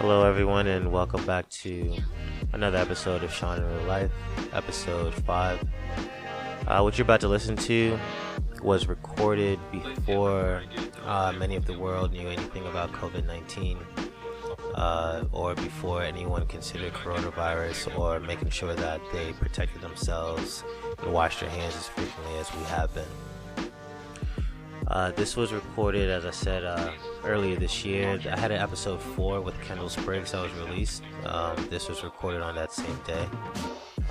Hello, everyone, and welcome back to another episode of Sean in Real Life, episode 5. What you're about to listen to was recorded before many of the world knew anything about COVID-19 or before anyone considered coronavirus or making sure that they protected themselves and washed their hands as frequently as we have been. This was recorded, as I said, earlier this year. I had an episode 4 with Kendyl Spriggs that was released. This was recorded on that same day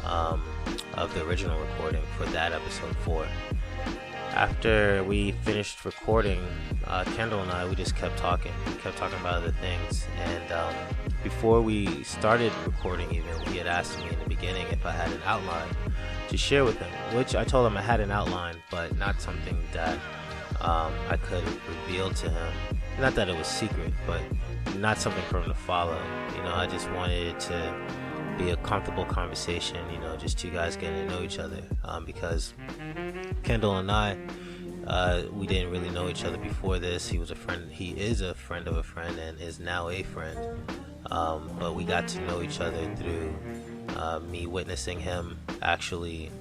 of the original recording for that episode 4. After we finished recording, Kendyl and I, we just kept talking. We kept talking about other things. And before we started recording even, he had asked me in the beginning if I had an outline to share with him, which I told him I had an outline, but not something that I could reveal to him. Not that it was secret, but not something for him to follow. I just wanted it to be a comfortable conversation, just two guys getting to know each other. Because Kendyl and I, we didn't really know each other before this. He was a friend. He is a friend of a friend and is now a friend. But we got to know each other through me witnessing him actually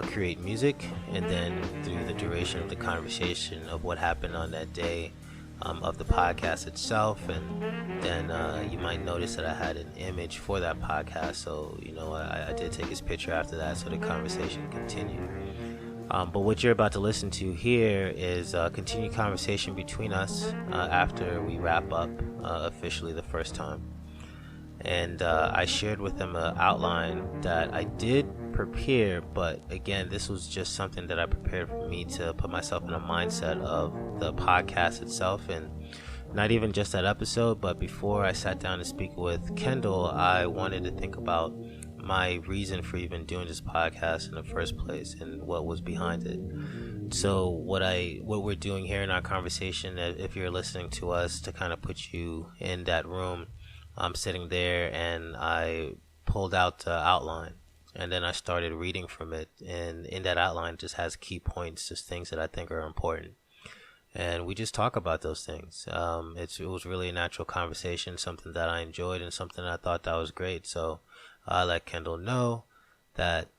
create music, and then through the duration of the conversation of what happened on that day of the podcast itself. And then you might notice that I had an image for that podcast, so I did take his picture after that, so the conversation continued. But what you're about to listen to here is a continued conversation between us after we wrap up officially the first time. And I shared with him an outline that I did prepare, but again, this was just something that I prepared for me to put myself in a mindset of the podcast itself, and not even just that episode, but before I sat down to speak with Kendyl, I wanted to think about my reason for even doing this podcast in the first place and what was behind it. So what we're doing here in our conversation, if you're listening to us, to kind of put you in that room, I'm sitting there and I pulled out the outline, and then I started reading from it, and in that outline it just has key points, just things that I think are important, and we just talk about those things. It was really a natural conversation, something that I enjoyed and something I thought that was great. So I let Kendyl know that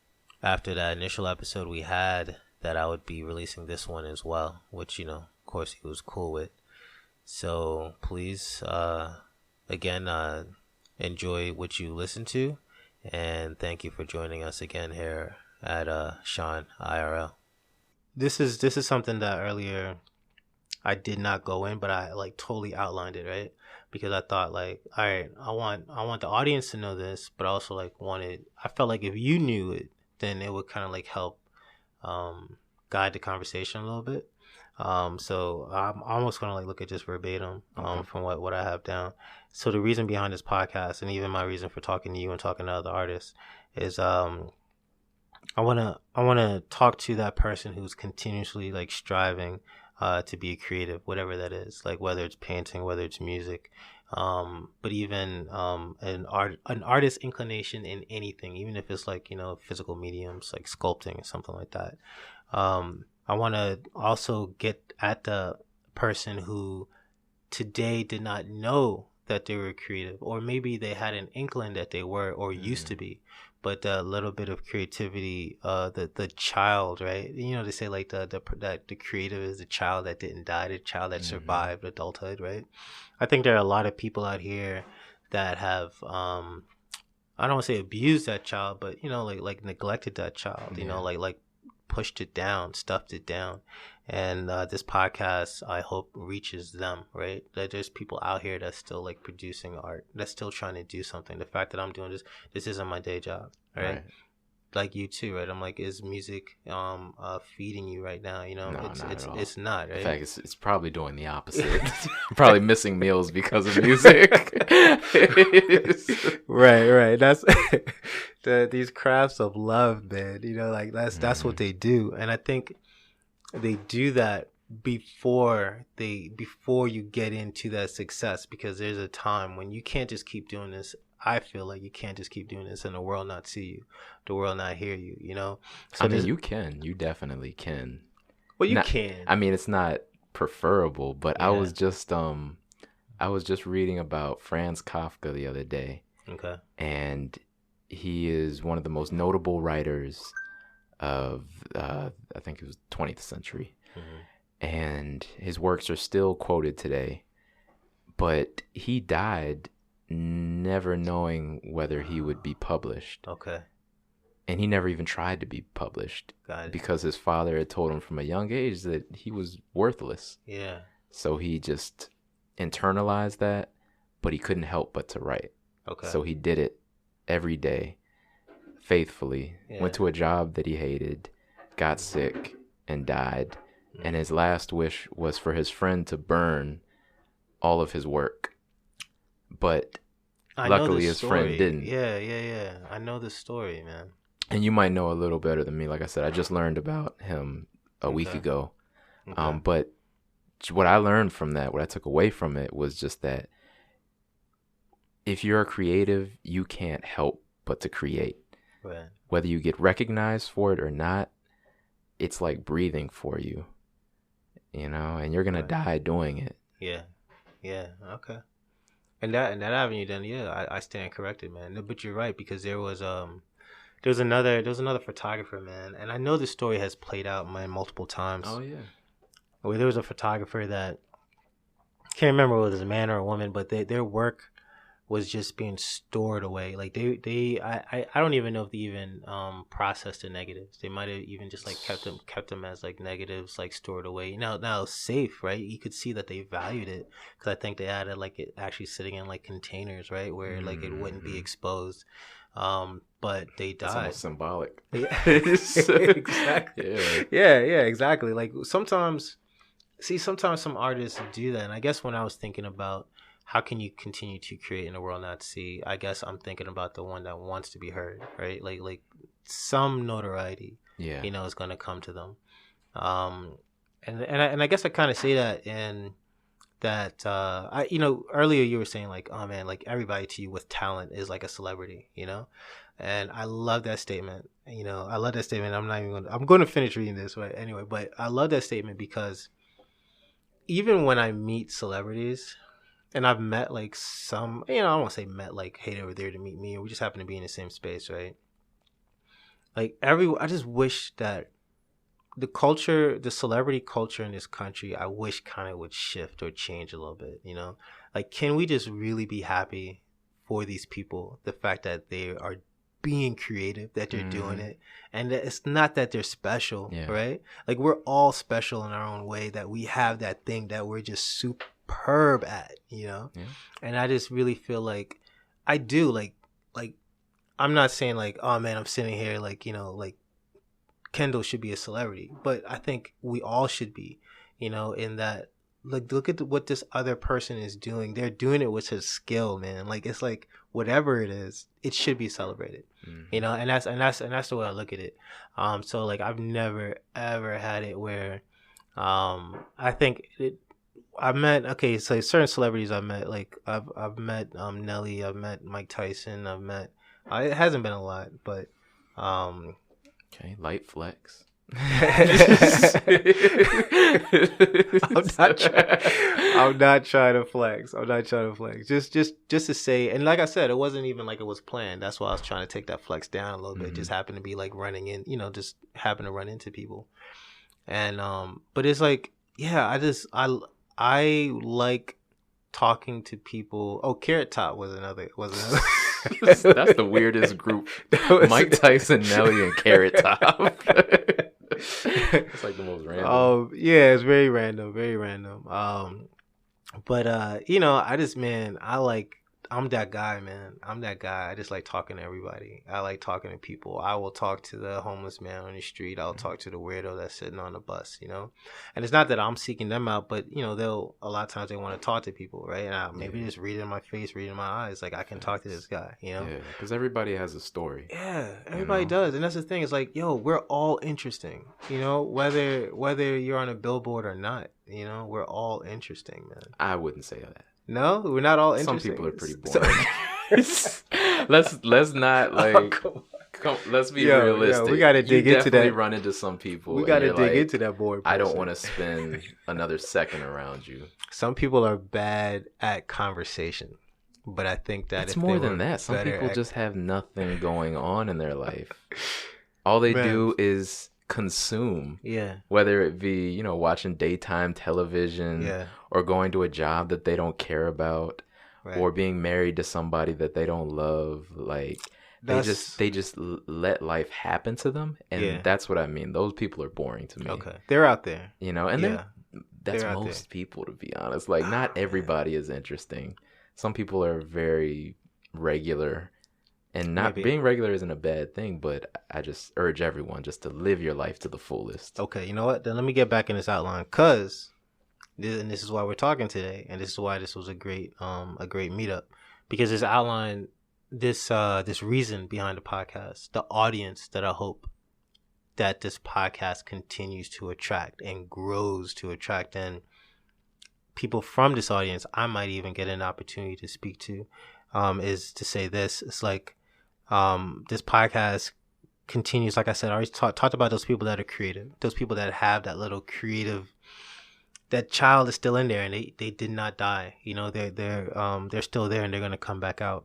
after that initial episode we had, that I would be releasing this one as well, which of course he was cool with. So please again, enjoy what you listen to, and thank you for joining us again here at Sean IRL. This is something that earlier I did not go in, but I totally outlined it, right? Because I thought all right, I want the audience to know this, but I also I felt like if you knew it, then it would kind of help guide the conversation a little bit. So I'm almost going to look at just verbatim from what I have down. So the reason behind this podcast, and even my reason for talking to you and talking to other artists, is I want to talk to that person who's continuously striving to be creative, whatever that is, whether it's painting, whether it's music, but even an artist's inclination in anything, even if it's physical mediums like sculpting or something like that. I want to also get at the person who today did not know that they were creative, or maybe they had an inkling that they were or used to be, but a little bit of creativity, the child, right? They say that the creative is the child that didn't die, the child that survived adulthood, right? I think there are a lot of people out here that have I don't want to say abused that child, but neglected that child, pushed it down, stuffed it down. And this podcast, I hope, reaches them, right? That there's people out here that's still producing art, that's still trying to do something. The fact that I'm doing this isn't my day job, right? Like you too, right? I'm is music feeding you right now? No, it's not, right? In fact, it's probably doing the opposite. Probably missing meals because of music. right. That's these crafts of love, man. That's what they do, and I think they do that before you get into that success, because there's a time when you can't just keep doing this. I feel like you can't just keep doing this and the world not see you, the world not hear you, So you definitely can. Well, you can. I mean, it's not preferable, but yeah. I was just I was just reading about Franz Kafka the other day. Okay. And he is one of the most notable writers of, I think it was 20th century. Mm-hmm. And his works are still quoted today. But he died never knowing whether he would be published. Okay. And he never even tried to be published. Got it. Because his father had told him from a young age that he was worthless. Yeah. So he just internalized that, but he couldn't help but to write. Okay. So he did it every day, faithfully, went to a job that he hated, got sick, and died. Mm-hmm. And his last wish was for his friend to burn all of his work. But luckily his friend didn't. Yeah. I know the story, man. And you might know a little better than me. Like I said, I just learned about him a week ago. Okay. But what I learned from that, what I took away from it, was just that if you're a creative, you can't help but to create. Right. Whether you get recognized for it or not, it's like breathing for you, and you're going to die doing it. Yeah. Okay. And that avenue, then, I stand corrected, man. But you're right, because there was another photographer, man, and I know this story has played out, man, multiple times. Oh yeah. Where there was a photographer that, can't remember whether it was a man or a woman, but their work was just being stored away. Like I don't even know if they even processed the negatives. They might have even just like kept them as like negatives, like stored away. Now safe, right? You could see that they valued it, because I think they had it like it actually sitting in like containers, right, where like it wouldn't be exposed. But they died. It's almost symbolic. Exactly. Yeah, exactly. Like sometimes some artists do that, and I guess when I was thinking about how can you continue to create in a world not see, I guess I'm thinking about the one that wants to be heard, right? Like some notoriety, is going to come to them. And I guess I kind of say that in that, earlier you were saying like, oh man, like everybody to you with talent is like a celebrity, and I love that statement. I'm going to finish reading this, right? Anyway, but I love that statement because even when I meet celebrities, and I've met like some, I won't say met like, hey, they were there to meet me. We just happen to be in the same space, right? Like I just wish that the celebrity culture in this country, I wish kind of would shift or change a little bit, Like, can we just really be happy for these people? The fact that they are being creative, that they're doing it, and that it's not that they're special, right? Like, we're all special in our own way, that we have that thing that we're just superb at, And I just really feel like I do, like I'm not saying like, oh man, I'm sitting here like, like Kendyl should be a celebrity, but I think we all should be, in that, like, look at what this other person is doing. They're doing it with his skill, man. Like, it's like whatever it is, it should be celebrated, and that's the way I look at it. So like I've never ever had it where, I think I met, so certain celebrities I met, like I've met Nelly, I've met Mike Tyson, it hasn't been a lot, but okay, light flex. I'm not trying to flex. Just to say, and like I said, it wasn't even like it was planned. That's why I was trying to take that flex down a little bit. Just happened to be like running in, just happened to run into people. And but it's like, I like talking to people. Oh, Carrot Top was another. That's the weirdest group. Mike Tyson, Nelly, and Carrot Top. It's like the most random. Yeah, it's very random. But I'm that guy, man. I just like talking to everybody. I like talking to people. I will talk to the homeless man on the street. I'll talk to the weirdo that's sitting on the bus, And it's not that I'm seeking them out, but a lot of times they want to talk to people, right? And maybe just read it in my face, read it in my eyes, like I can talk to this guy, Yeah, because everybody has a story. Yeah, everybody does, and that's the thing. It's like, we're all interesting, whether you're on a billboard or not, we're all interesting, man. I wouldn't say that. No, we're not all interesting. Some people are pretty boring. Let's not like Let's be realistic. We gotta dig into that. Run into some people. We gotta dig into that board. I don't want to spend another second around you. Some people are bad at conversation, but I think that it's more than that. Some people just have nothing going on in their life. All they do is consume. Yeah. Whether it be, watching daytime television or going to a job that they don't care about or being married to somebody that they don't love. Like they just let life happen to them. And that's what I mean. Those people are boring to me. Okay. They're out there. And that's most people, to be honest. Like not everybody is interesting. Some people are very regular. And not being regular isn't a bad thing, but I just urge everyone just to live your life to the fullest. Okay, you know what? Then let me get back in this outline, because this is why we're talking today, and this is why this was a great meetup, because this outline, this reason behind the podcast, the audience that I hope that this podcast continues to attract and grows to attract, and people from this audience I might even get an opportunity to speak to, is to say this. It's like, this podcast continues, like I said, I already talked about those people that are creative, those people that have that little creative, that child is still in there and they did not die. They're still there and they're going to come back out.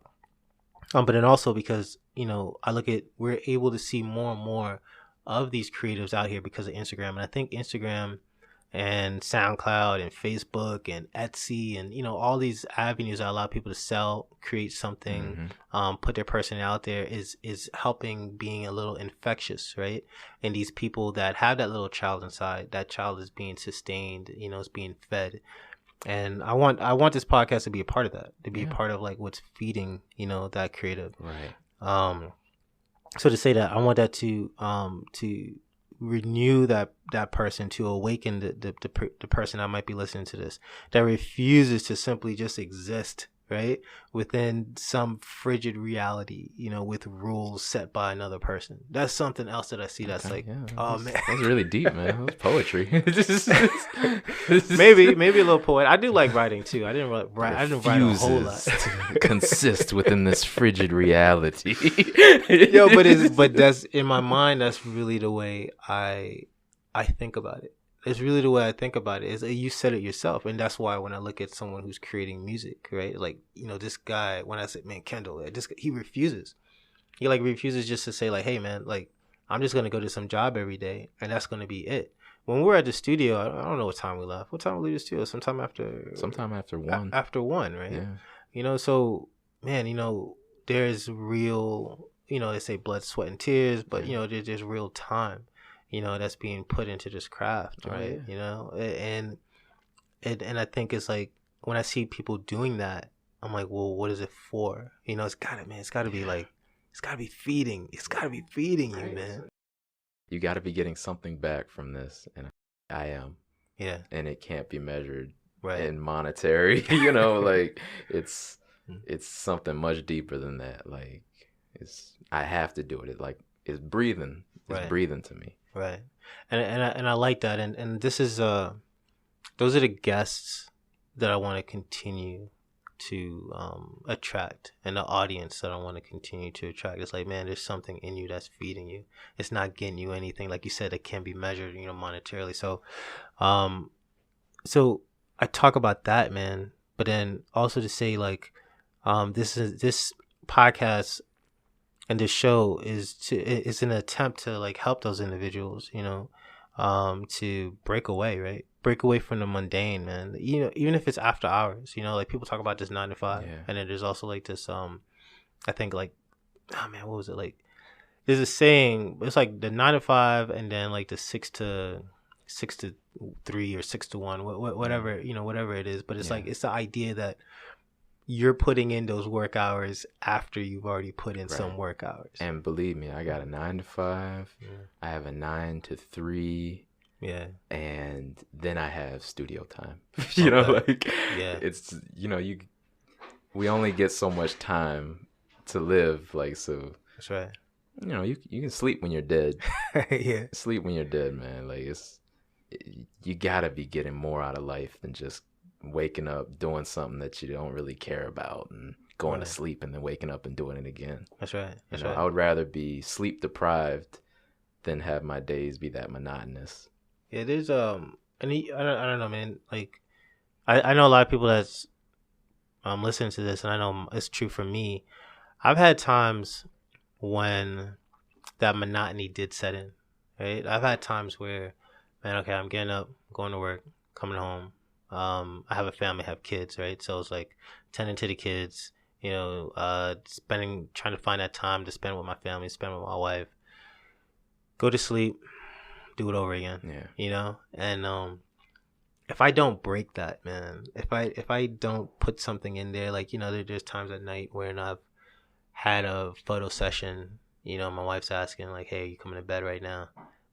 But then also because, I look at, we're able to see more and more of these creatives out here because of Instagram. And I think Instagram and SoundCloud and Facebook and Etsy and, all these avenues that allow people to sell, create something, put their person out there is helping, being a little infectious, right? And these people that have that little child inside, that child is being sustained, is being fed. And I want this podcast to be a part of that, to be a part of like what's feeding, that creative. Right. So to say that, I want that to renew that person, to awaken the person that might be listening to this, that refuses to simply just exist, right, within some frigid reality, with rules set by another person. That's something else that I see. That's oh man, that's really deep, man. That's poetry. maybe a little poet. I do like writing too. I didn't write a whole lot. To consist within this frigid reality. But that's in my mind. That's really the way I think about it. It's really the way I think about it. Is you said it yourself, and that's why when I look at someone who's creating music, right? Like, this guy, when I said, man, Kendyl, he refuses. He refuses just to say like, hey man, like I'm just gonna go to some job every day, and that's gonna be it. When we were at the studio, I don't know what time we left. What time we leave the studio? Sometime after 1. After 1, right? Yeah. So man, there's real, they say blood, sweat, and tears, but there's real time, that's being put into this craft, right? And I think it's like when I see people doing that, I'm like, well, what is it for? It's gotta be feeding. It's gotta be feeding you, man. You gotta be getting something back from this, and I am. Yeah. And it can't be measured right. in monetary, like it's something much deeper than that. Like I have to do it. It's breathing. It's breathing to me. Right. And I like that. And this is those are the guests that I want to continue to attract, and the audience that I want to continue to attract. It's like, man, there's something in you that's feeding you. It's not getting you anything, like you said, that can be measured, monetarily. So I talk about that, man, but then also to say like, this podcast and this show is an attempt to like help those individuals, to break away, right? Break away from the mundane, man. Even if it's after hours, like people talk about this 9 to 5, and then there's also like this, I think like, oh man, what was it like? There's a saying. It's like the 9 to 5, and then like the 6 to 3 or 6 to 1, whatever whatever it is. But it's like it's the idea that you're putting in those work hours after you've already put in some work hours. And believe me, I got a 9 to 5. Yeah. I have a 9 to 3. Yeah. And then I have studio time. It's we only get so much time to live, like, so that's right. You can sleep when you're dead. Yeah. Sleep when you're dead, man. Like you gotta be getting more out of life than just waking up doing something that you don't really care about and going to sleep and then waking up and doing it again. That's right. You know, I would rather be sleep deprived than have my days be that monotonous. Yeah, there's I don't know, man. Like, I know a lot of people that's listening to this, and I know it's true for me. I've had times when that monotony did set in. Right, I've had times where, man, okay, I'm getting up, going to work, coming home. I have a family, have kids, right? So it's like tending to the kids, you know, trying to find that time to spend with my family, spend with my wife, go to sleep, do it over again. Yeah. You know, and if I don't break that, man, if I don't put something in there, like, you know, there's times at night where I've had a photo session. You know, my wife's asking like, "Hey, you coming to bed right now?"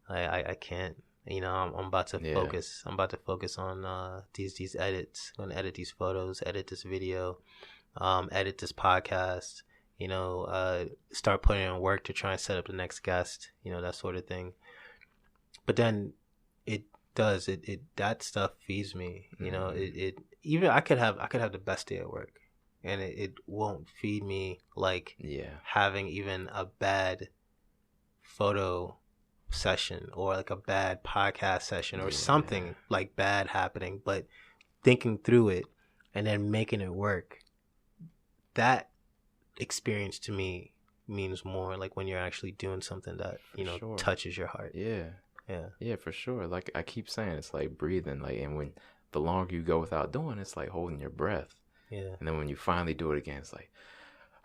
I can't. You know, I'm about to focus. I'm about to focus on these edits. I'm gonna edit these photos, edit this video, edit this podcast. You know, start putting in work to try and set up the next guest. You know, that sort of thing. But then it that stuff feeds me. You know, it even I could have the best day at work, and it won't feed me like having even a bad photo session or like a bad podcast session or something like bad happening, but thinking through it and then making it work. That experience to me means more, like when you're actually doing something that, you know, touches your heart. Yeah, for sure. Like I keep saying, it's like breathing, like, and when the longer you go without doing, it's like holding your breath. Yeah. And then when you finally do it again, it's like,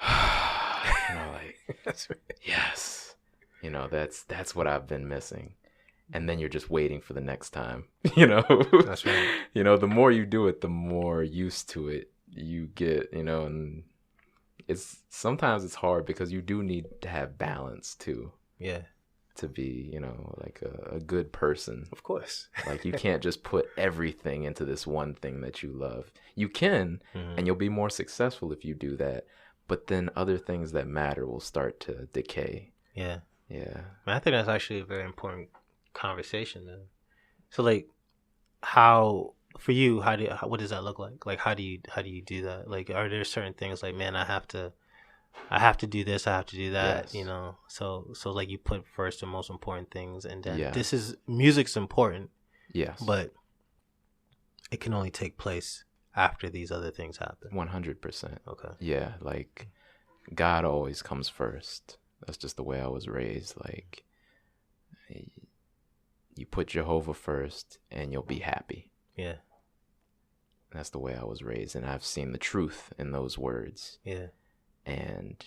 you know, like, that's right. Yes. You know, that's what I've been missing. And then you're just waiting for the next time, you know? That's right. You know, the more you do it, the more used to it you get, you know, and sometimes it's hard because you do need to have balance too. Yeah. To be, you know, like a good person. Of course. Like you can't just put everything into this one thing that you love. You can, and you'll be more successful if you do that. But then other things that matter will start to decay. Yeah. Yeah. I think that's actually a very important conversation then. So like, how for you, what does that look like? Like how do you do that? Like, are there certain things like, man, I have to do this, I have to do that, you know? So like you put first the most important things, and then music's important. Yes. But it can only take place after these other things happen. 100%. Okay. Yeah, like God always comes first. That's just the way I was raised. Like, you put Jehovah first and you'll be happy. Yeah. That's the way I was raised, and I've seen the truth in those words. Yeah. And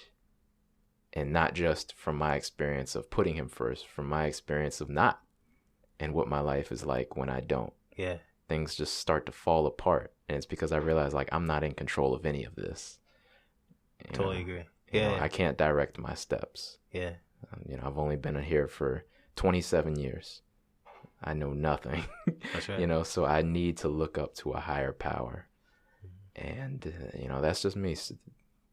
not just from my experience of putting him first, from my experience of not, and what my life is like when I don't. Yeah. Things just start to fall apart, and it's because I realize, like, I'm not in control of any of this. Totally agree. Yeah. You know, I can't direct my steps. Yeah. You know, I've only been here for 27 years. I know nothing. That's right. You know, so I need to look up to a higher power. And, you know, that's just me.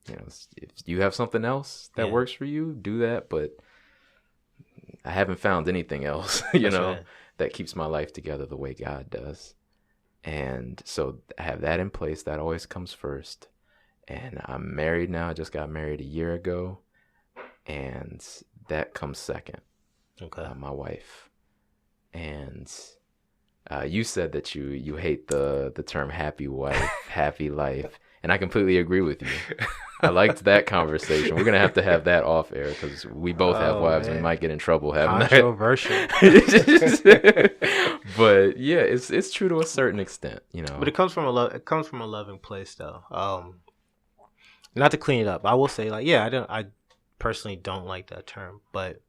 You know, if you have something else that works for you, do that. But I haven't found anything else, you know, that keeps my life together the way God does. And so I have that in place. That always comes first. And I'm married now. I just got married a year ago. And that comes second. Okay. My wife. And you said that you hate the term happy wife, happy life. And I completely agree with you. I liked that conversation. We're going to have that off air because we both have wives. Man. We might get in trouble having controversial. But yeah, it's true to a certain extent, you know. But it comes from a loving place, though. Not to clean it up, I will say, like, I personally don't like that term, but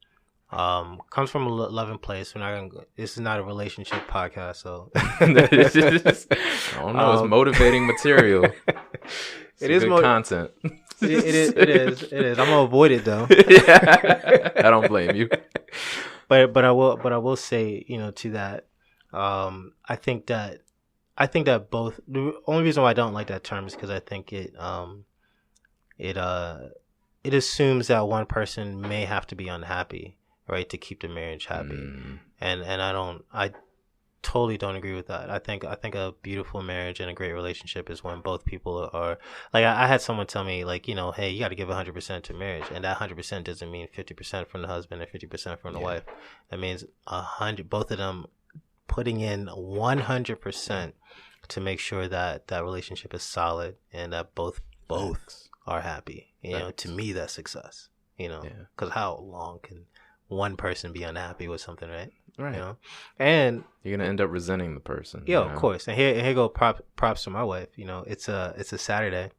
comes from a loving place. This is not a relationship podcast, so I don't know. It's motivating material. It is good content. It is. I'm gonna avoid it though. I don't blame you. But I will say, you know, to that, I think that both. The only reason why I don't like that term is because I think it assumes that one person may have to be unhappy, right, to keep the marriage happy. And I totally don't agree with that. I think a beautiful marriage and a great relationship is when both people are like. I had someone tell me like, hey, you got to give 100% to marriage, and that 100% doesn't mean 50% from the husband and 50% from the wife. That means 100, both of them putting in 100% to make sure that that relationship is solid and that both are happy. To me, that's success. Because how long can one person be unhappy with something, right? Right. And you're gonna end up resenting the person. Of course. And here go props to my wife. It's a Saturday,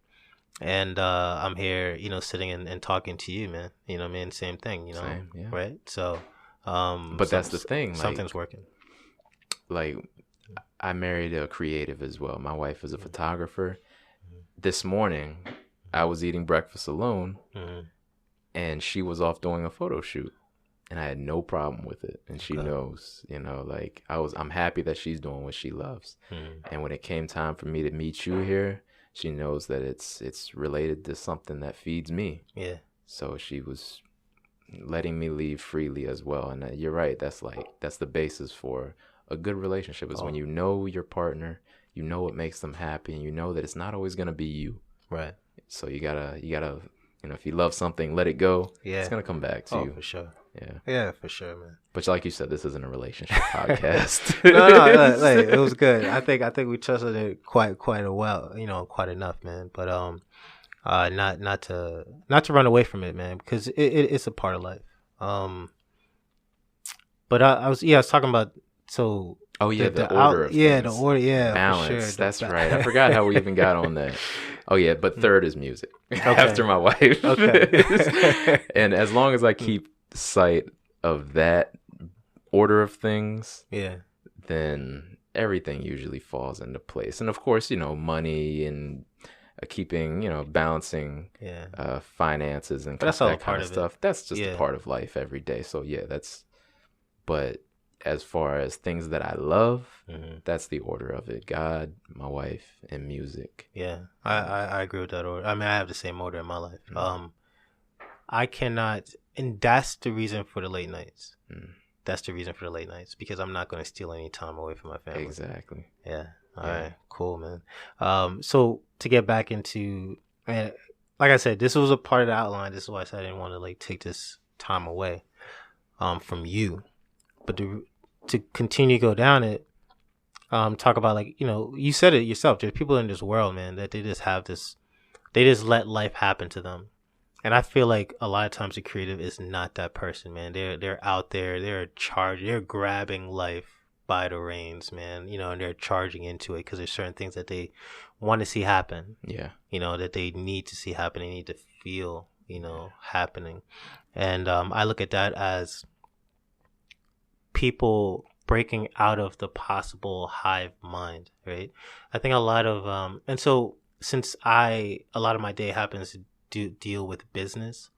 and I'm here, sitting and talking to you, man. You know what I mean? Same thing. Same, yeah. Right? So, but that's the thing. Something's working. Like, I married a creative as well. My wife is a photographer. This morning, I was eating breakfast alone, and she was off doing a photo shoot. And I had no problem with it. And she knows, like I'm happy that she's doing what she loves. And when it came time for me to meet you here, she knows that it's related to something that feeds me. Yeah. So she was letting me leave freely as well. And you're right. That's the basis for a good relationship is when you know your partner, you know what makes them happy, and you know that it's not always going to be you. Right. So you gotta, if you love something, let it go. Yeah. It's going to come back to you. For sure. Yeah. Yeah, for sure, man. But like you said, this isn't a relationship podcast. No, it was good. I think we trusted it quite quite enough, man. But not to run away from it, man, because it's a part of life. But I was talking about the order of things. The order, balance. For sure. That's right. I forgot how we even got on that. Oh yeah, but third is music after my wife. Okay. And as long as I keep sight of that order of things, then everything usually falls into place. And of course, money and keeping, balancing finances and that's all that kind of stuff. That's just a part of life every day. So but as far as things that I love, that's the order of it: God, my wife, and music. Yeah, I agree with that order. I mean, I have the same order in my life. I cannot, and that's the reason for the late nights. That's the reason for the late nights, because I'm not going to steal any time away from my family. Exactly. Yeah. All right. Cool, man. So to get back into, like I said, this was a part of the outline. This is why I said I didn't want to take this time away from you, but to continue to go down it, talk about you said it yourself. There's people in this world, man, that they just have this, they just let life happen to them. And I feel like a lot of times the creative is not that person, man. They're out there, they're grabbing life by the reins, man, and they're charging into it because there's certain things that they want to see happen. Yeah. That they need to see happen. They need to feel, happening. And I look at that as people breaking out of the possible hive mind, right? I think a lot of, and so since a lot of my day happens to deal with business,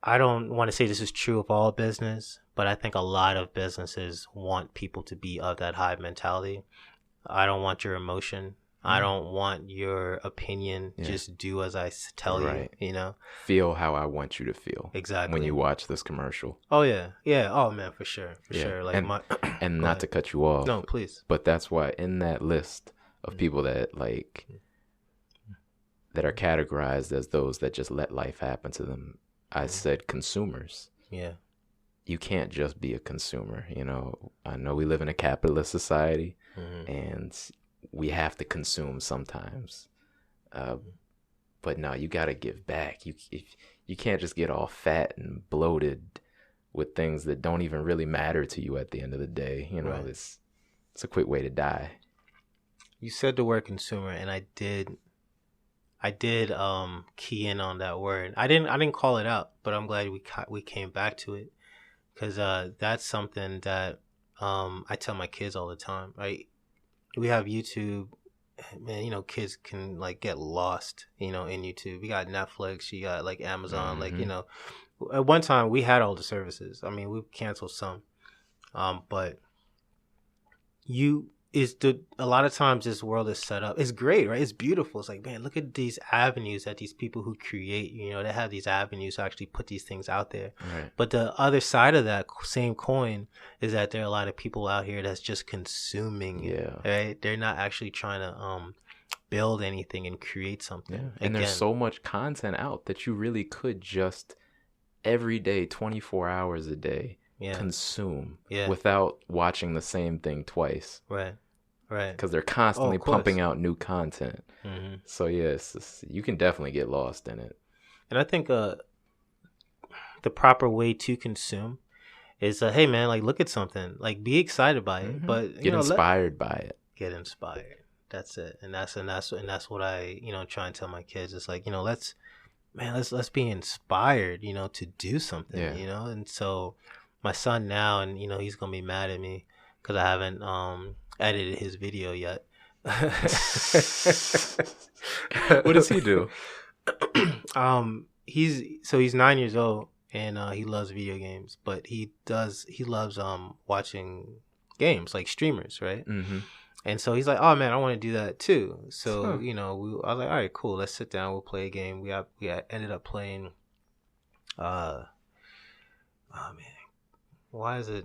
I don't want to say this is true of all business, but I think a lot of businesses want people to be of that hive mentality. I don't want your emotion. I don't want your opinion. Just do as I tell you, Feel how I want you to feel. Exactly. When you watch this commercial. Oh, yeah. Yeah. Oh, man, for sure. Sure. Like and not to cut you off. No, please. But that's why in that list of people that that are categorized as those that just let life happen to them, I said consumers. Yeah. You can't just be a consumer. I know we live in a capitalist society, and we have to consume sometimes. But no, you got to give back. You can't just get all fat and bloated with things that don't even really matter to you at the end of the day. It's a quick way to die. You said the word consumer, and I did key in on that word. I didn't call it out, but I'm glad we came back to it, because that's something that I tell my kids all the time. Right? We have YouTube, man. Kids can get lost, in YouTube. We got Netflix, you got Amazon, at one time we had all the services. I mean, we canceled some, but a lot of times this world is set up. It's great, right? It's beautiful. It's like, man, look at these avenues that these people who create, they have these avenues to actually put these things out there. Right. But the other side of that same coin is that there are a lot of people out here that's just consuming it, right? They're not actually trying to build anything and create something. Yeah. And there's so much content out that you really could just every day, 24 hours a day, consume without watching the same thing twice. Right. Because they're constantly pumping out new content. Mm-hmm. So you can definitely get lost in it. And I think the proper way to consume is, hey man, like look at something, like be excited by it, but get inspired by it. Get inspired. That's it. And that's what I try and tell my kids. It's like let's be inspired, to do something, And so my son now, and he's gonna be mad at me because I haven't edited his video yet. What does he do? He's 9 years old, and he loves video games, but he loves watching games like streamers, right? Mm-hmm. And so he's like, oh man, I want to do that too. So I was like, all right, cool, let's sit down, we'll play a game. We ended up playing oh man, why is it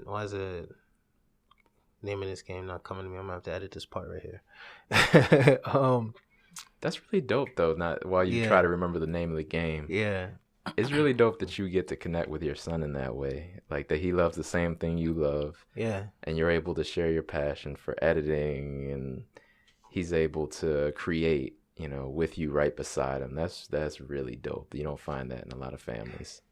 name of this game not coming to me? I'm gonna have to edit this part right here. That's really dope though. Not while you try to remember the name of the game. Yeah. It's really dope that you get to connect with your son in that way. Like that he loves the same thing you love. Yeah. And you're able to share your passion for editing, and he's able to create, with you right beside him. That's really dope. You don't find that in a lot of families.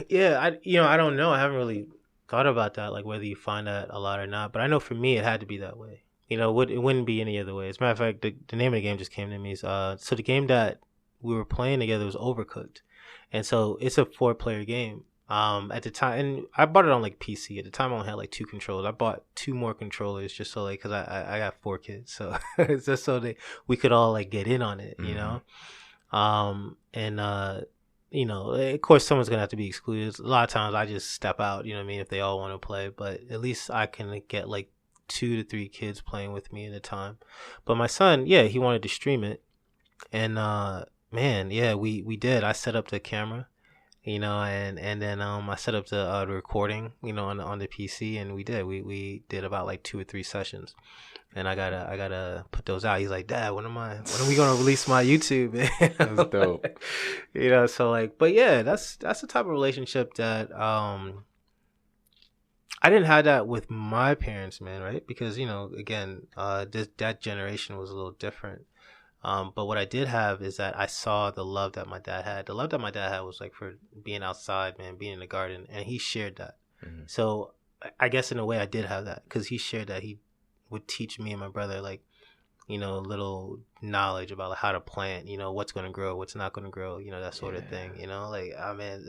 Yeah, I don't know. I haven't really thought about that, like whether you find that a lot or not. But I know for me, it had to be that way. It wouldn't be any other way. As a matter of fact, the name of the game just came to me. So the game that we were playing together was Overcooked, and so it's a 4-player game. At the time, and I bought it on like PC. At the time, I only had like 2 controllers. I bought 2 more controllers just so because I got 4 kids, so it's just so we could all like get in on it, of course, someone's gonna have to be excluded. A lot of times, I just step out. If they all want to play, but at least I can get like 2 to 3 kids playing with me at a time. But my son, he wanted to stream it, and we did. I set up the camera, and then I set up the recording, on the PC, and we did about like 2 or 3 sessions. And I gotta put those out. He's like, Dad, when are we gonna release my YouTube? That's dope. So like, but yeah, that's the type of relationship that I didn't have that with my parents, man, right? Because again, that generation was a little different. But what I did have is that I saw the love that my dad had. The love that my dad had was like for being outside, man, being in the garden, and he shared that. Mm-hmm. So I guess in a way I did have that because he shared that. He would teach me and my brother like, little knowledge about how to plant, what's going to grow, what's not going to grow, that sort of thing, like, oh man,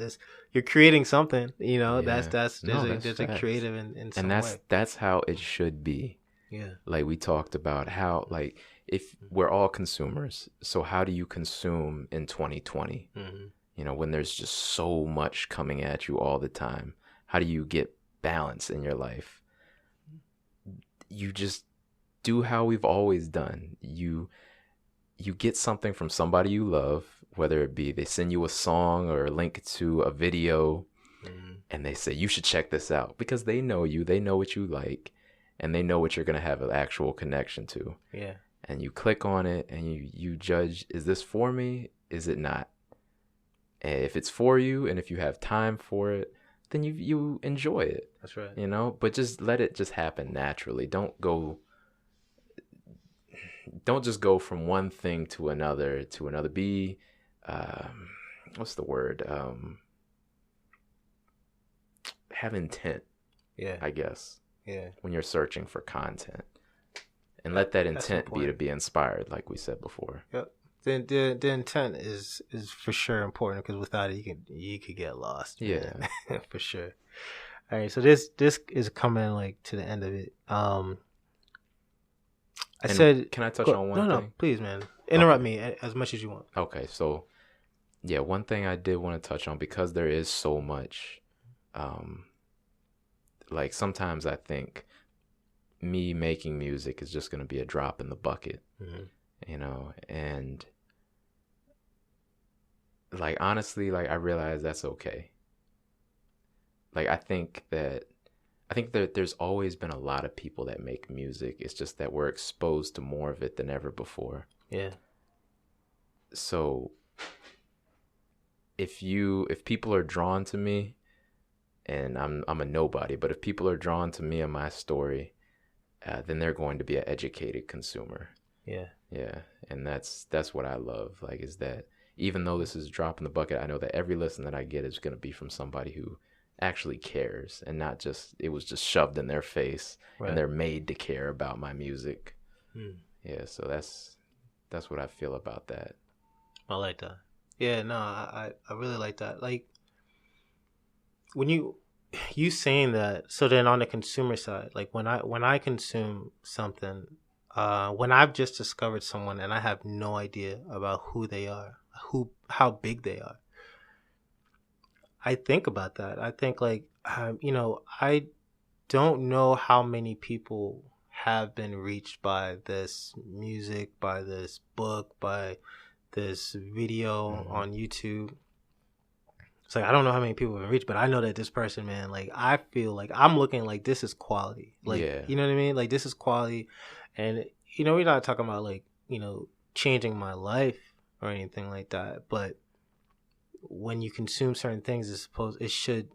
you're creating something, there's a creative in some way. That's how it should be. Yeah. Like we talked about how, like, if we're all consumers, so how do you consume in 2020? Mm-hmm. When there's just so much coming at you all the time, how do you get balance in your life? You just do how we've always done. You get something from somebody you love, whether it be they send you a song or a link to a video, and they say, you should check this out, because they know you, they know what you like, and they know what you're going to have an actual connection to. Yeah. And you click on it and you judge, is this for me? Is it not? And if it's for you, and if you have time for it, then you enjoy it. That's right. But just let it just happen naturally. Don't just go from one thing to another. Be, what's the word? Have intent. Yeah. I guess. Yeah. When you're searching for content, and let that intent be to be inspired, like we said before. Yep. The intent is for sure important, because without it you could get lost. Yeah. For sure. All right, so this is coming like to the end of it. Can I touch on one thing? No, please, man. Interrupt me as much as you want. Okay, so yeah, one thing I did want to touch on, because there is so much, like sometimes I think me making music is just going to be a drop in the bucket, Mm-hmm. you know, and like, honestly, like, I realize that's okay. Like, I think that there's always been a lot of people that make music. It's just that we're exposed to more of it than ever before. Yeah. So if people are drawn to me, and I'm a nobody, but if people are drawn to me and my story, then they're going to be an educated consumer. Yeah. Yeah, and that's what I love. Like, is that even though this is a drop in the bucket, I know that every listen that I get is going to be from somebody who actually cares, and not just it was just shoved in their face, Right. and they're made to care about my music. Mm. Yeah, so that's what I feel about that. I like that. Yeah, no, I really like that. Like, when you saying that, so then on the consumer side, like when I consume something, when I've just discovered someone and I have no idea about who they are, how big they are, I think about that. I think like, I don't know how many people have been reached by this music, by this book, by this video on YouTube. It's like, I don't know how many people have been reached, but I know that this person, man, like, I feel like I'm looking like this is quality. Like, Yeah. You know what I mean? Like, this is quality. And, we're not talking about, like, changing my life or anything like that. But when you consume certain things, it should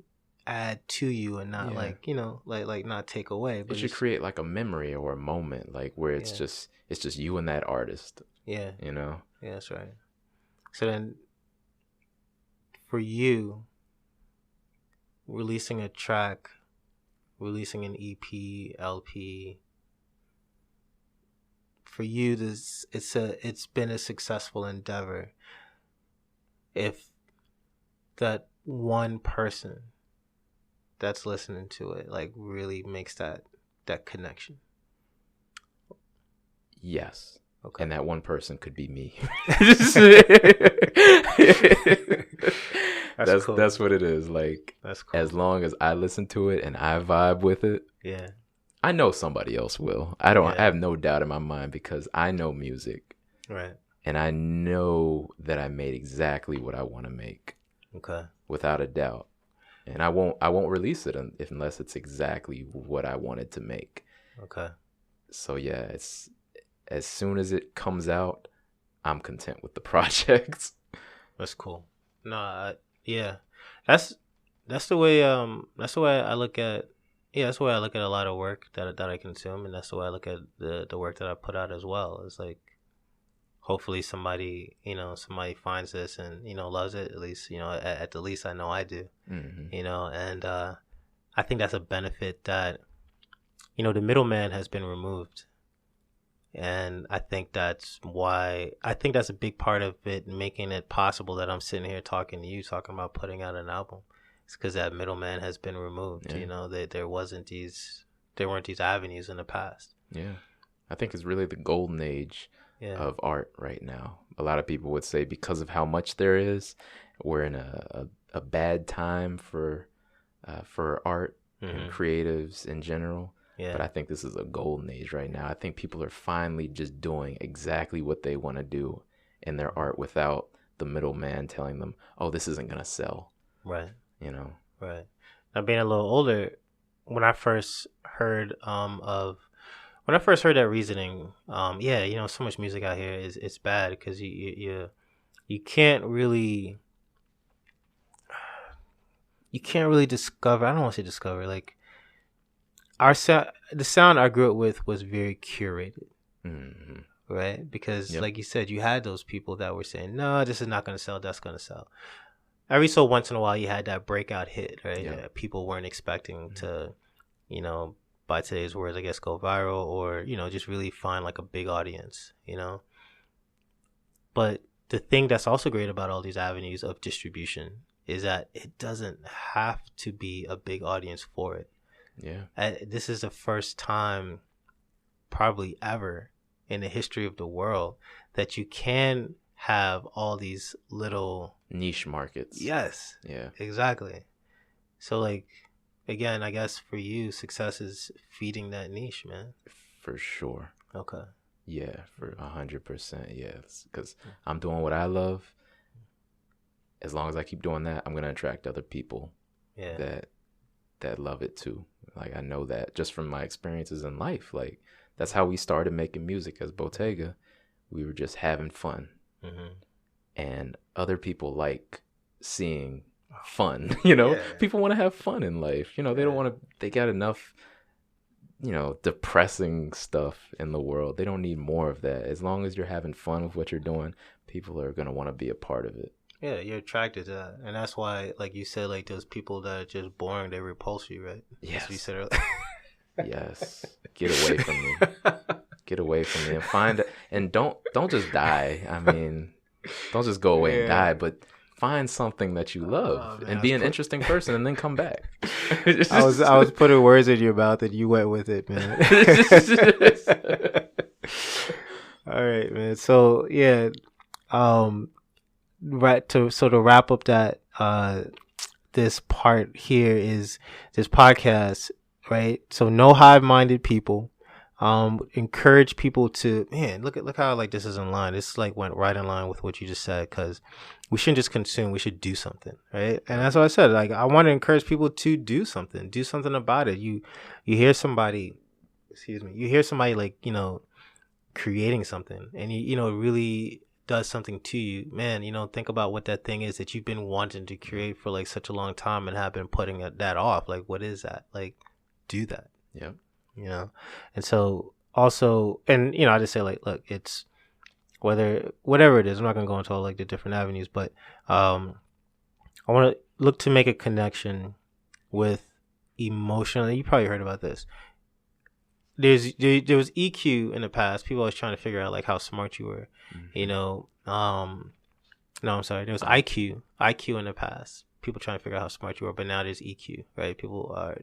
add to you and not like not take away. But it should create like a memory or a moment, like where it's just you and that artist. Yeah. Yeah, that's right. So then, for you, releasing a track, releasing an EP, LP, for you, it's been a successful endeavor if that one person that's listening to it like really makes that connection. Yes. Okay. And that one person could be me. That's cool. That's what it is. Like, that's cool. As long as I listen to it and I vibe with it, yeah, I know somebody else will. I have no doubt in my mind, because I know music. Right. And I know that I made exactly what I want to make. Okay. Without a doubt. And I won't release it unless it's exactly what I wanted to make. Okay. So yeah, it's as soon as it comes out, I'm content with the project. That's cool. No, yeah, that's the way I look at. Yeah, that's the way I look at a lot of work that I consume, and that's the way I look at the work that I put out as well. It's like, hopefully somebody finds this and loves it. At least at the least I know I do. Mm-hmm. And I think that's a benefit that the middleman has been removed. And I think that's a big part of it, making it possible that I'm sitting here talking to you, talking about putting out an album. It's because that middleman has been removed. Yeah. There weren't these avenues in the past. Yeah, I think it's really the golden age of art right now. A lot of people would say, because of how much there is, we're in a bad time for art and creatives in general. Yeah. But I think this is a golden age right now. I think people are finally just doing exactly what they want to do in their art without the middleman telling them, oh, this isn't going to sell. Right. Right. Now, being a little older, when I first heard that reasoning, so much music out here it's bad because you can't really discover. I don't want to say discover, like, the sound I grew up with was very curated. Mm-hmm. Right? Because like you said, you had those people that were saying, no, this is not going to sell, that's going to sell. Every so once in a while you had that breakout hit, right? Yeah. People weren't expecting to, by today's words, I guess, go viral or, just really find like a big audience, But the thing that's also great about all these avenues of distribution is that it doesn't have to be a big audience for it. Yeah. This is the first time probably ever in the history of the world that you can have all these little niche markets. Yes. Yeah. Exactly. So like again, I guess for you, success is feeding that niche, man. For sure. Okay. Yeah, for 100%. Yes, because I'm doing what I love. As long as I keep doing that, I'm gonna attract other people that love it too. Like I know that just from my experiences in life. Like that's how we started making music as Bottega. We were just having fun, and other people like seeing fun. People want to have fun in life. They don't want to. They got enough. Depressing stuff in the world. They don't need more of that. As long as you're having fun with what you're doing, people are going to want to be a part of it. Yeah, you're attracted to that. And that's why, like you said, like those people that are just boring, they repulse you, right? Yes. That's what you said earlier. Yes. Get away from me. Get away from me and find it. And don't just die. I mean, don't just go away and die, but find something that you love and be an interesting person and then come back. I was putting words in your mouth and you went with it, man. All right, man. So yeah, right to sort of wrap up that this part here is this podcast, right? So no hive-minded people. Encourage people to look how like this is in line. This like went right in line with what you just said, because we shouldn't just consume, we should do something, right? And that's what I said. Like I want to encourage people to do something about it. You hear somebody like creating something, and it really does something to you, man. Think about what that thing is that you've been wanting to create for like such a long time and have been putting that off. Like what is that? Like do that. Yeah. And so also, and I just say like, look, it's whatever it is, I'm not gonna go into all like the different avenues, but I want to look to make a connection with emotional. You probably heard about this. There was EQ in the past. People always trying to figure out like how smart you were. No, I'm sorry. There was IQ in the past. People trying to figure out how smart you were, but now there's EQ, right? People are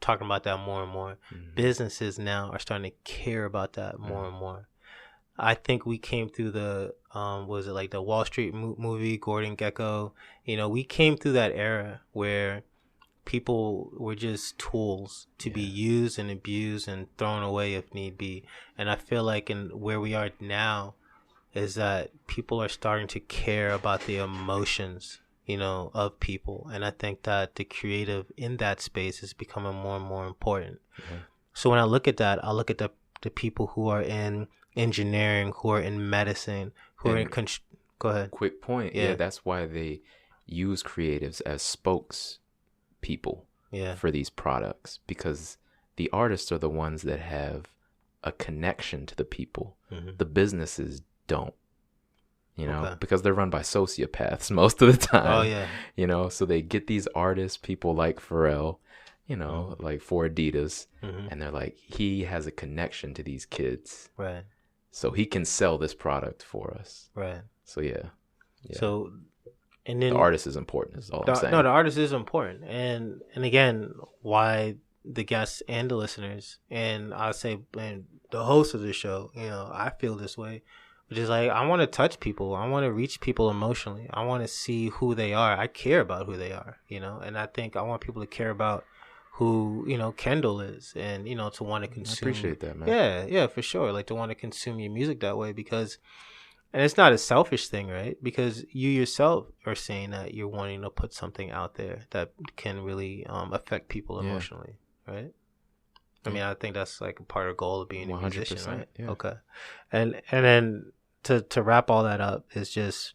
talking about that more and more. Businesses now are starting to care about that more and more. I think we came through the was it like the Wall Street movie, Gordon Gekko? We came through that era where people were just tools to be used and abused and thrown away if need be. And I feel like in where we are now is that people are starting to care about the emotions of people. And I think that the creative in that space is becoming more and more important. So when I look at that, I look at the people who are in engineering, who are in medicine, who are in go ahead. Quick point. Yeah, that's why they use creatives as spokes people for these products, because the artists are the ones that have a connection to the people. The businesses don't. Because they're run by sociopaths most of the time. So they get these artists, people like Pharrell, like for Adidas, and they're like, he has a connection to these kids. Right. So he can sell this product for us. Right. So yeah. So, and then the artist is important is all I'm saying. No, the artist is important. And again, why the guests and the listeners, and I say, and the host of the show, I feel this way. Which is like, I want to touch people. I want to reach people emotionally. I want to see who they are. I care about who they are, and I think I want people to care about who, Kendyl is, and, to want to consume. I appreciate that, man. Yeah, for sure. Like to want to consume your music that way, because, and it's not a selfish thing, right? Because you yourself are saying that you're wanting to put something out there that can really affect people emotionally, right? I mean, I think that's like a part of the goal of being a musician, right? Yeah. Okay. And then to wrap all that up is just,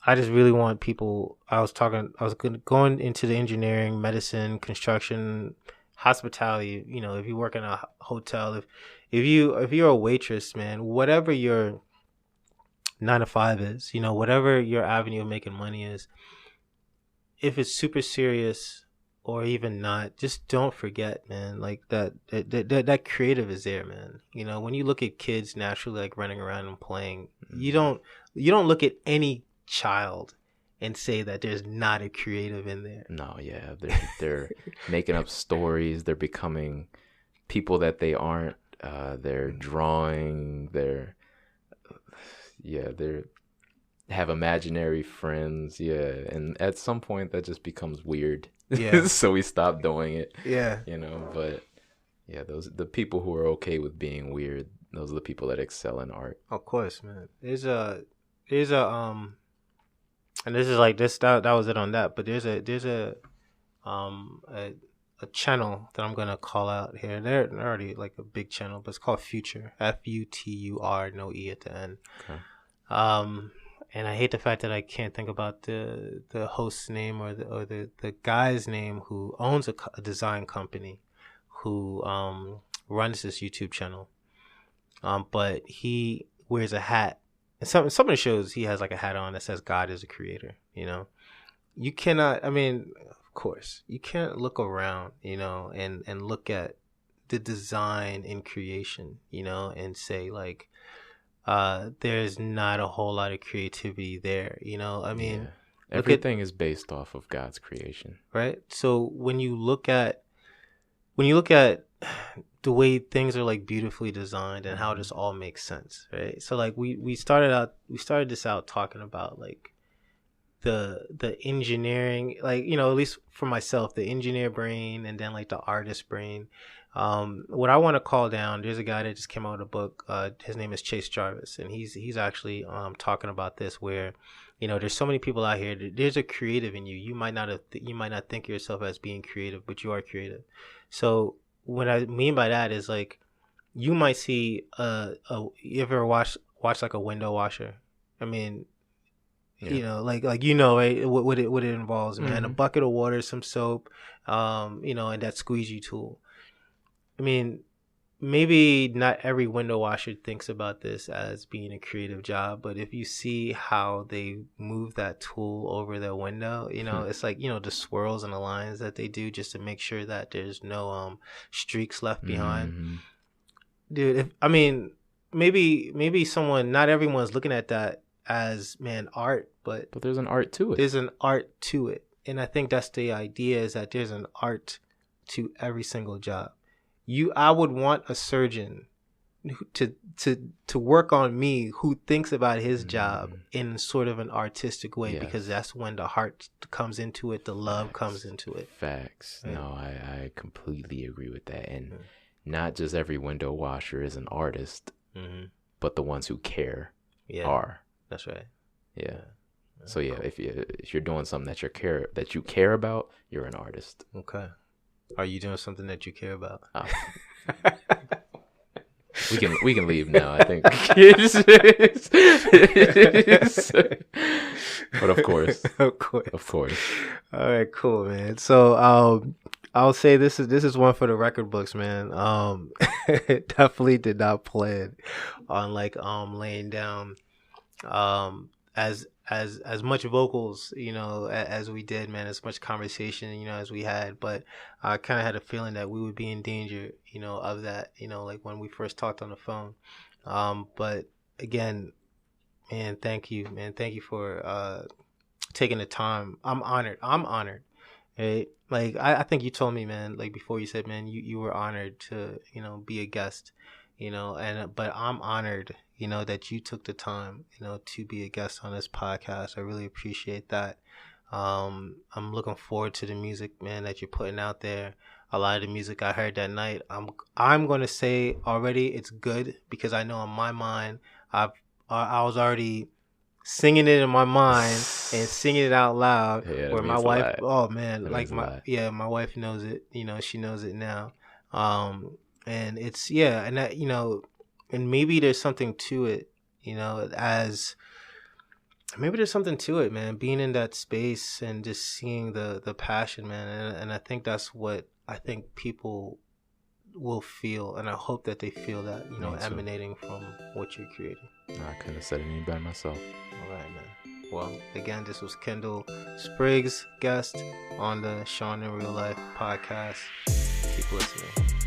I just really want people, I was going into the engineering, medicine, construction, hospitality, if you work in a hotel, if you're a waitress, man, whatever your 9 to 5 is, whatever your avenue of making money is, if it's super serious or even not, just don't forget, man, like that creative is there, man. When you look at kids naturally like running around and playing, you don't look at any child and say that there's not a creative in there. No, yeah, they're making up stories. They're becoming people that they aren't. They're drawing. They're have imaginary friends. Yeah, and at some point that just becomes weird. Yeah. So we stopped doing it. Yeah. But yeah, the people who are okay with being weird, those are the people that excel in art. Of course, man. There's a and this is like this that was it on that, but there's a channel that I'm gonna call out here. They're already like a big channel, but it's called Future, Futur, no E at the end. Okay. And I hate the fact that I can't think about the host's name or the guy's name who owns a design company, who runs this YouTube channel. But he wears a hat. And some of the shows he has like a hat on that says God is a creator. You know, you cannot. I mean, of course, you can't look around. You know, and look at the design and creation. You know, and say like, there's not a whole lot of creativity there. You know, I mean, everything is based off of God's creation, right? So when you look at the way things are like beautifully designed and how this all makes sense, right? So like we started this out talking about like the engineering, like, you know, at least for myself, the engineer brain and then like the artist brain. What I want to call down, there's a guy that just came out with a book. His name is Chase Jarvis, and he's actually talking about this, where, you know, there's so many people out here. There's a creative in you. You might not think of yourself as being creative, but you are creative. So what I mean by that is like, you might see you ever watch like a window washer? I mean, yeah. You know, like you know, right? What it involves, man. Mm-hmm. A bucket of water, some soap, you know, and that squeegee tool. I mean, maybe not every window washer thinks about this as being a creative job, but if you see how they move that tool over their window, you know, it's like, you know, the swirls and the lines that they do just to make sure that there's no streaks left behind. Mm-hmm. Dude, maybe someone, not everyone's looking at that as, man, art, but there's an art to it. There's an art to it. And I think that's the idea, is that there's an art to every single job. I would want a surgeon to work on me who thinks about his job in sort of an artistic way, yes. Because that's when the heart comes into it, the love comes into it. Facts. Right? No, I completely agree with that. And not just every window washer is an artist, but the ones who care are. That's right. Yeah. So yeah, if you're doing something that you care about, you're an artist. Okay. Are you doing something that you care about? We can leave now, I think. But of course. All right, cool, man. So I'll say this is one for the record books, man. Definitely did not plan on like laying down as much vocals, you know, as we did, man, as much conversation, you know, as we had. But I kind of had a feeling that we would be in danger, you know, of that, you know, like when we first talked on the phone. But again, man, thank you, for taking the time. I'm honored. Right? Like I think you told me, man, like before, you said, man, you were honored to, you know, be a guest, you know, but I'm honored, you know, that you took the time, you know, to be a guest on this podcast. I really appreciate that. I'm looking forward to the music, man, that you're putting out there. A lot of the music I heard that night, I'm going to say already it's good, because I know in my mind, I was already singing it in my mind and singing it out loud. Yeah, where my wife, oh man, like my wife knows it, you know, she knows it now. And it's, and that, you know, and maybe there's something to it, you know, maybe there's something to it, man, being in that space and just seeing the passion, man. And I think that's what I think people will feel. And I hope that they feel that, you know, emanating from what you're creating. I couldn't have said it any better myself. All right, man. Well, again, this was Kendyl Spriggs, guest on the Sean in Real Life podcast. Keep listening.